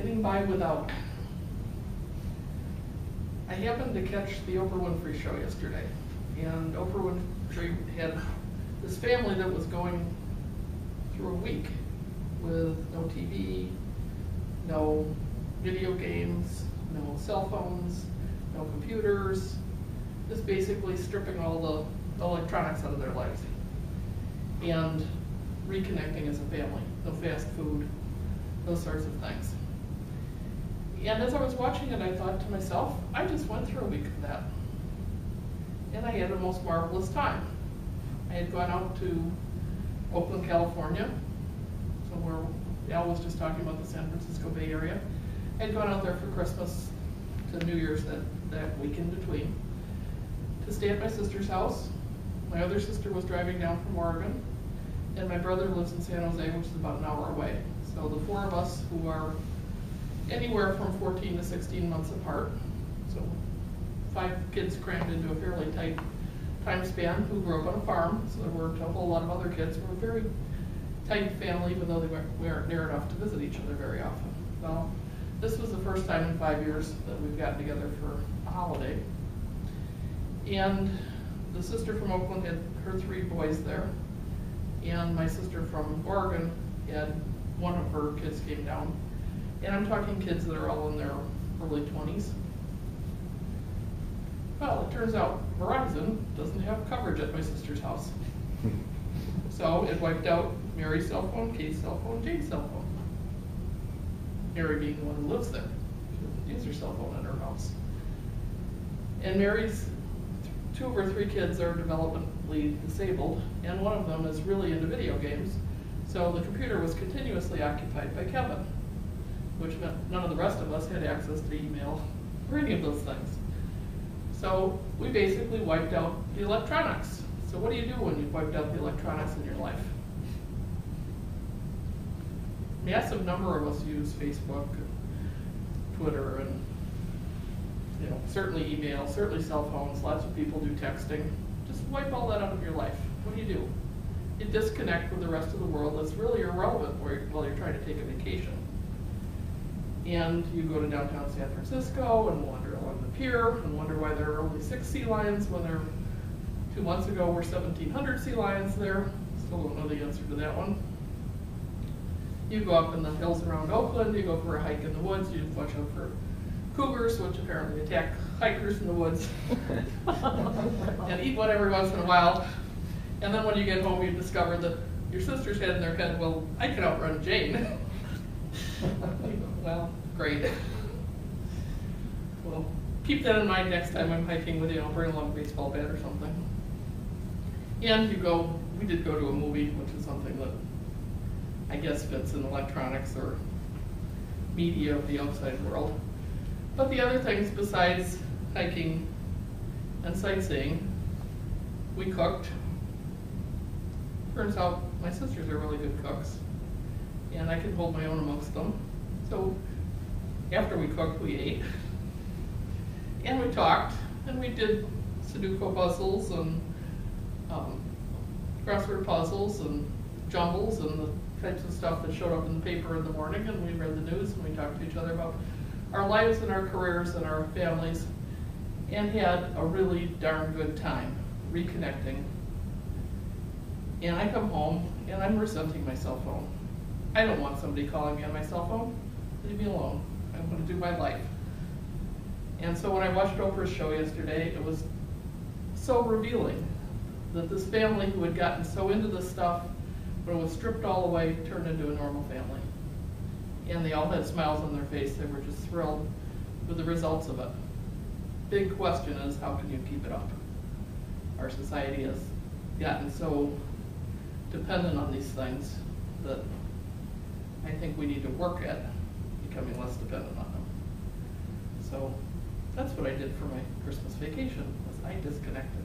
getting by without. I happened to catch the Oprah Winfrey show yesterday, and Oprah Winfrey had this family that was going through a week with no TV, no video games, no cell phones, no computers, just basically stripping all the electronics out of their lives and reconnecting as a family. No fast food, those sorts of things. And as I was watching it, I thought to myself, I just went through a week of that. And I had the most marvelous time. I had gone out to Oakland, California, so where Al was just talking about the San Francisco Bay Area. I had gone out there for Christmas to New Year's that week in between to stay at my sister's house. My other sister was driving down from Oregon, and my brother lives in San Jose, which is about an hour away. So the four of us, who are anywhere from 14 to 16 months apart, so 5 kids crammed into a fairly tight time span, who grew up on a farm, so there weren't a whole lot of other kids. We were a very tight family, even though we aren't near enough to visit each other very often. Well, this was the first time in 5 years that we've gotten together for a holiday. And the sister from Oakland had her 3 boys there, and my sister from Oregon had one of her kids came down. And I'm talking kids that are all in their early 20s. Well, it turns out Verizon doesn't have coverage at my sister's house. So it wiped out Mary's cell phone, Kate's cell phone, Jane's cell phone. Mary being the one who lives there. She doesn't use her cell phone in her house. And Mary's 2 of her 3 kids are developmentally disabled, and one of them is really into video games. So the computer was continuously occupied by Kevin, which meant none of the rest of us had access to email or any of those things. So we basically wiped out the electronics. So what do you do when you've wiped out the electronics in your life? Massive number of us use Facebook, and Twitter, and certainly email, certainly cell phones. Lots of people do texting. Just wipe all that out of your life. What do? You disconnect with the rest of the world that's really irrelevant while you're trying to take a vacation. And you go to downtown San Francisco and wander along the pier and wonder why there are only 6 sea lions when there 2 months ago were 1,700 sea lions there. Still don't know the answer to that one. You go up in the hills around Oakland, you go for a hike in the woods, you watch out for cougars, which apparently attack hikers in the woods, and eat one every once in a while. And then when you get home, you discover that your sisters had in their head, well, I can outrun Jane. Well, great. Well, keep that in mind next time I'm hiking with you. I'll bring along a baseball bat or something. And we did go to a movie, which is something that I guess fits in electronics or media of the outside world. But the other things besides hiking and sightseeing, we cooked. Turns out my sisters are really good cooks, and I can hold my own amongst them. So after we cooked, we ate, and we talked, and we did Sudoku puzzles and crossword puzzles and jumbles and the types of stuff that showed up in the paper in the morning, and we read the news and we talked to each other about our lives and our careers and our families, and had a really darn good time reconnecting. And I come home and I'm resenting my cell phone. I don't want somebody calling me on my cell phone. Leave me alone. I want to do my life. And so when I watched Oprah's show yesterday, it was so revealing that this family who had gotten so into this stuff, when it was stripped all away, turned into a normal family. And they all had smiles on their face. They were just thrilled with the results of it. Big question is, how can you keep it up? Our society has gotten so dependent on these things that I think we need to work at becoming less dependent on them. So that's what I did for my Christmas vacation, was I disconnected.